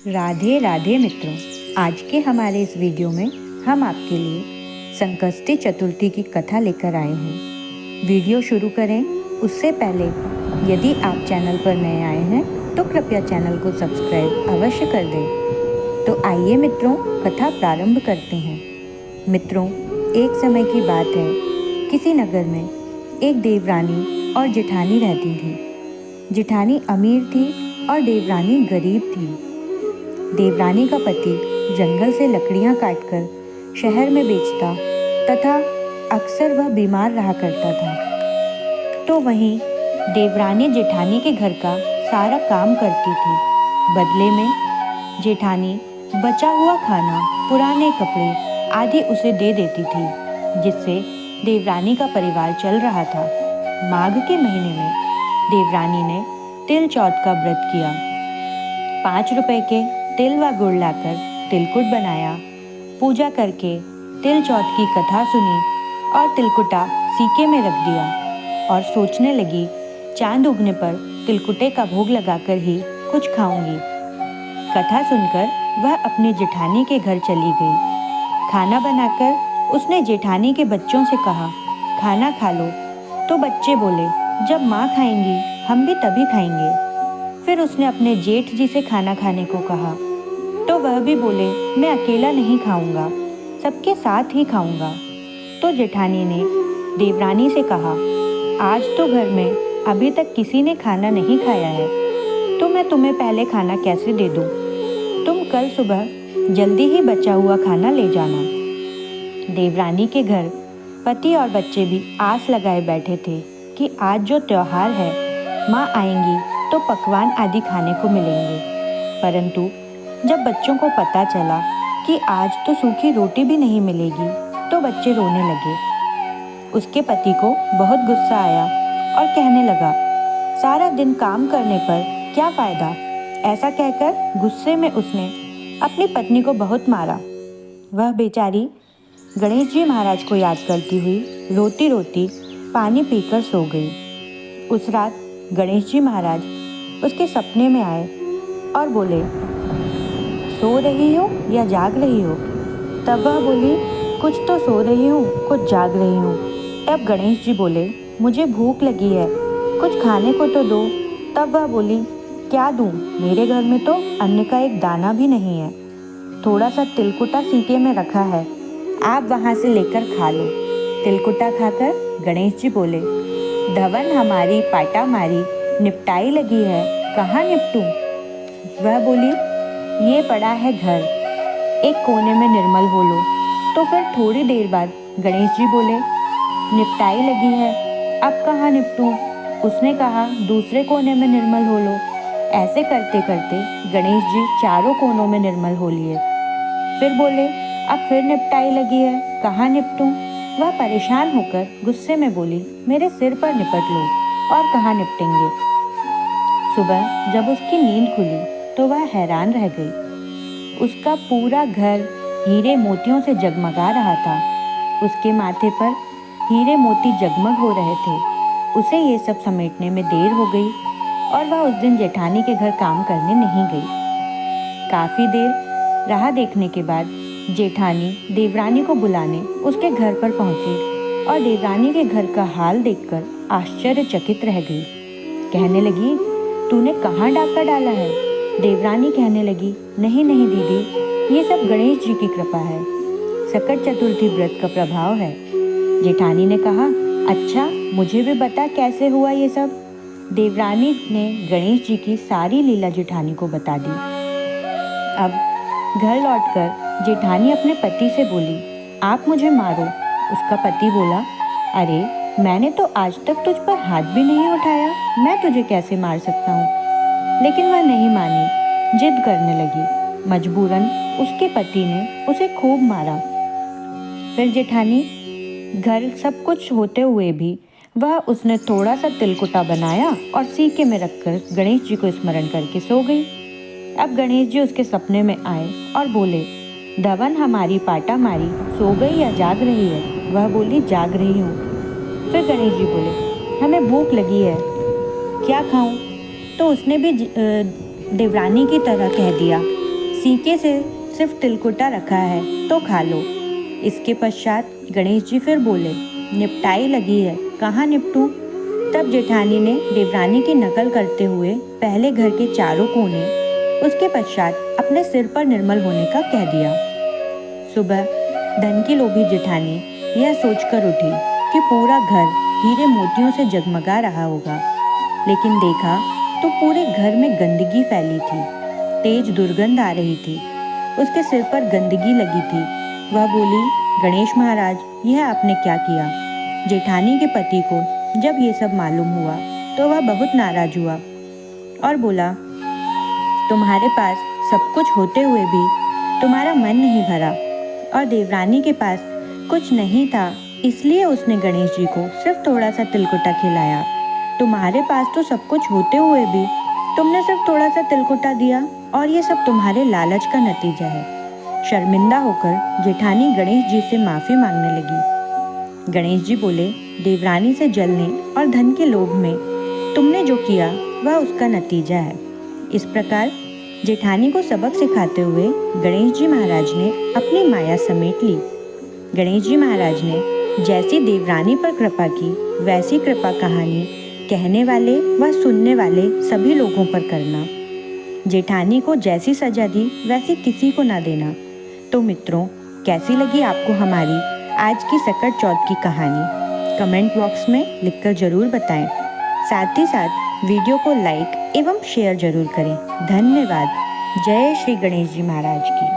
राधे राधे मित्रों, आज के हमारे इस वीडियो में हम आपके लिए संकष्टी चतुर्थी की कथा लेकर आए हैं। वीडियो शुरू करें उससे पहले यदि आप चैनल पर नए आए हैं तो कृपया चैनल को सब्सक्राइब अवश्य कर दें। तो आइए मित्रों, कथा प्रारंभ करते हैं। मित्रों, एक समय की बात है, किसी नगर में एक देवरानी और जेठानी रहती थी। जेठानी अमीर थी और देवरानी गरीब थी। देवरानी का पति जंगल से लकड़ियां काटकर शहर में बेचता तथा अक्सर वह बीमार रहा करता था। तो वहीं देवरानी जेठानी के घर का सारा काम करती थी। बदले में जेठानी बचा हुआ खाना, पुराने कपड़े आदि उसे दे देती थी, जिससे देवरानी का परिवार चल रहा था। माघ के महीने में देवरानी ने तिल चौथ का व्रत किया। 5 रुपए के तिल व गुड़ लाकर तिलकुट बनाया। पूजा करके तिल चौथ की कथा सुनी और तिलकुटा सीके में रख दिया और सोचने लगी, चांद उगने पर तिलकुटे का भोग लगाकर ही कुछ खाऊंगी। कथा सुनकर वह अपनी जेठानी के घर चली गई। खाना बनाकर उसने जेठानी के बच्चों से कहा, खाना खा लो। तो बच्चे बोले, जब माँ खाएंगी हम भी तभी खाएंगे। फिर उसने अपने जेठ जी से खाना खाने को कहा, तो वह भी बोले, मैं अकेला नहीं खाऊंगा, सबके साथ ही खाऊंगा। तो जेठानी ने देवरानी से कहा, आज तो घर में अभी तक किसी ने खाना नहीं खाया है, तो मैं तुम्हें पहले खाना कैसे दे दूं? तुम कल सुबह जल्दी ही बचा हुआ खाना ले जाना। देवरानी के घर पति और बच्चे भी आस लगाए बैठे थे कि आज जो त्योहार है, माँ आएंगी तो पकवान आदि खाने को मिलेंगे। परंतु जब बच्चों को पता चला कि आज तो सूखी रोटी भी नहीं मिलेगी, तो बच्चे रोने लगे। उसके पति को बहुत गुस्सा आया और कहने लगा, सारा दिन काम करने पर क्या फ़ायदा। ऐसा कहकर गुस्से में उसने अपनी पत्नी को बहुत मारा। वह बेचारी गणेश जी महाराज को याद करती हुई रोती रोती पानी पीकर सो गई। उस रात गणेश जी महाराज उसके सपने में आए और बोले, सो रही हो या जाग रही हो? तब वह बोली, कुछ तो सो रही हूँ, कुछ जाग रही हूँ। तब गणेश जी बोले, मुझे भूख लगी है, कुछ खाने को तो दो। तब वह बोली, क्या दूँ, मेरे घर में तो अन्न का एक दाना भी नहीं है। थोड़ा सा तिलकुटा सीके में रखा है, आप वहाँ से लेकर खा लो। तिलकुटा खाकर गणेश जी बोले, धवन हमारी पाटा मारी, निपटाई लगी है, कहाँ निपटूं? वह बोली, ये पड़ा है घर, एक कोने में निर्मल हो लो। तो फिर थोड़ी देर बाद गणेश जी बोले, निपटाई लगी है, अब कहाँ निपटूं? उसने कहा, दूसरे कोने में निर्मल हो लो। ऐसे करते करते गणेश जी चारों कोनों में निर्मल हो लिए। फिर बोले, अब फिर निपटाई लगी है, कहाँ निपटूं? वह परेशान होकर गुस्से में बोली, मेरे सिर पर निपट लो, और कहाँ निपटेंगे। सुबह जब उसकी नींद खुली तो वह हैरान रह गई। उसका पूरा घर हीरे मोतियों से जगमगा रहा था। उसके माथे पर हीरे मोती जगमग हो रहे थे। उसे ये सब समेटने में देर हो गई और वह उस दिन जेठानी के घर काम करने नहीं गई। काफ़ी देर राह देखने के बाद जेठानी देवरानी को बुलाने उसके घर पर पहुंची और देवरानी के घर का हाल देखकर आश्चर्यचकित रह गई। कहने लगी, तूने कहाँ डाका डाला है? देवरानी कहने लगी, नहीं नहीं दीदी, ये सब गणेश जी की कृपा है, सकट चतुर्थी व्रत का प्रभाव है। जेठानी ने कहा, अच्छा, मुझे भी बता कैसे हुआ ये सब। देवरानी ने गणेश जी की सारी लीला जेठानी को बता दी। अब घर लौटकर जेठानी अपने पति से बोली, आप मुझे मारो। उसका पति बोला, अरे मैंने तो आज तक तुझ पर हाथ भी नहीं उठाया, मैं तुझे कैसे मार सकता हूँ। लेकिन वह नहीं मानी, जिद करने लगी। मजबूरन उसके पति ने उसे खूब मारा। फिर जेठानी घर सब कुछ होते हुए भी वह उसने थोड़ा सा तिलकुटा बनाया और सीके में रखकर गणेश जी को स्मरण करके सो गई। अब गणेश जी उसके सपने में आए और बोले, धवन हमारी पाटा मारी, सो गई या जाग रही है? वह बोली, जाग रही हूँ। फिर गणेश जी बोले, हमें भूख लगी है, क्या खाऊं? तो उसने भी देवरानी की तरह कह दिया, सीके से सिर्फ तिलकुटा रखा है तो खा लो। इसके पश्चात गणेश जी फिर बोले, निपटाई लगी है, कहाँ निपटूं? तब जेठानी ने देवरानी की नकल करते हुए पहले घर के चारों कोने, उसके पश्चात अपने सिर पर निर्मल होने का कह दिया। सुबह धन की लोभी जेठानी यह सोचकर उठी कि पूरा घर हीरे मोतियों से जगमगा रहा होगा, लेकिन देखा तो पूरे घर में गंदगी फैली थी, तेज दुर्गंध आ रही थी, उसके सिर पर गंदगी लगी थी। वह बोली, गणेश महाराज, यह आपने क्या किया? जेठानी के पति को जब ये सब मालूम हुआ तो वह बहुत नाराज हुआ और बोला, तुम्हारे पास सब कुछ होते हुए भी तुम्हारा मन नहीं भरा, और देवरानी के पास कुछ नहीं था इसलिए उसने गणेश जी को सिर्फ थोड़ा सा तिलकुटा खिलाया। तुम्हारे पास तो सब कुछ होते हुए भी तुमने सिर्फ थोड़ा सा तिलकुटा दिया, और ये सब तुम्हारे लालच का नतीजा है। शर्मिंदा होकर जेठानी गणेश जी से माफ़ी मांगने लगी। गणेश जी बोले, देवरानी से जलने और धन के लोभ में तुमने जो किया वह उसका नतीजा है। इस प्रकार जेठानी को सबक सिखाते हुए गणेश जी महाराज ने अपनी माया समेट ली। गणेश जी महाराज ने जैसी देवरानी पर कृपा की, वैसी कृपा कहानी कहने वाले व सुनने वाले सभी लोगों पर करना। जेठानी को जैसी सजा दी वैसी किसी को ना देना। तो मित्रों, कैसी लगी आपको हमारी आज की सकट चौथ की कहानी? कमेंट बॉक्स में लिखकर ज़रूर बताएं। साथ ही साथ वीडियो को लाइक एवं शेयर जरूर करें। धन्यवाद। जय श्री गणेश जी महाराज की।